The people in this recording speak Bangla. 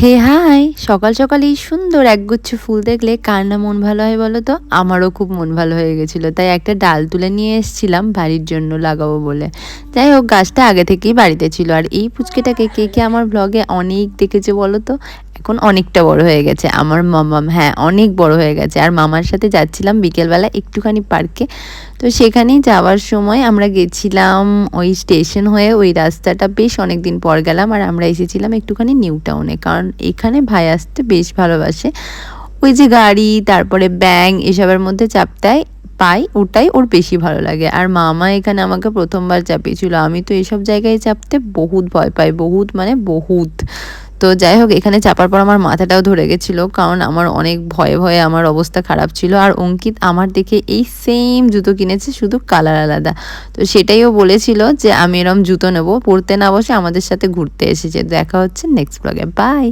হে হাই, সকাল সকাল এই সুন্দর একগুচ্ছ ফুল দেখলে কার না মন ভালো হয় বলো তো? আমারও খুব মন ভালো হয়ে গেছিলো, তাই একটা ডাল তুলে নিয়ে এসেছিলাম বাড়ির জন্য লাগাবো বলে। যাই হোক, গাছটা আগে থেকেই বাড়িতে ছিল। আর এই পুচকেটাকে কে কে আমার ব্লগে অনেক দেখেছে বলো তো? এখন অনেকটা বড় হয়ে গেছে আমার মামাম, হ্যাঁ অনেক বড় হয়ে গেছে। আর মামার সাথে যাচ্ছিলাম বিকেলবেলা একটুখানি পার্কে। তো সেখানেই যাওয়ার সময় আমরা গেছিলাম ওই স্টেশন হয়ে, ওই রাস্তাটা বেশ অনেক দিন পর গেলাম। আর আমরা এসেছিলাম একটুখানি নিউ টাউনে, কারণ এখানে ভাই আসতে বেশ ভালোবাসে। ওই যে গাড়ি, তারপরে ব্যাঙ এসবের মধ্যে চাপতে পাই, ওটাই ওর বেশি ভালো লাগে। আর মামা এখানে আমাকে প্রথমবার চাপিয়েছিল। আমি তো এসব জায়গায় চাপতে বহুত ভয় পাই, বহুত মানে বহুত। তো যাই হোক, এখানে চাপার পর আমার মাথাটাও ধরে গেছিলো, কারণ আমার অনেক ভয়ে ভয়ে আমার অবস্থা খারাপ ছিল। আর অঙ্কিত আমার দেখে এই সেম জুতো কিনেছে, শুধু কালার আলাদা। তো সেটাইও বলেছিল যে আমি এরম জুতো নেবো, পরতে না বসে আমাদের সাথে ঘুরতে এসেছে। দেখা হচ্ছে নেক্সট ব্লগে, বাই।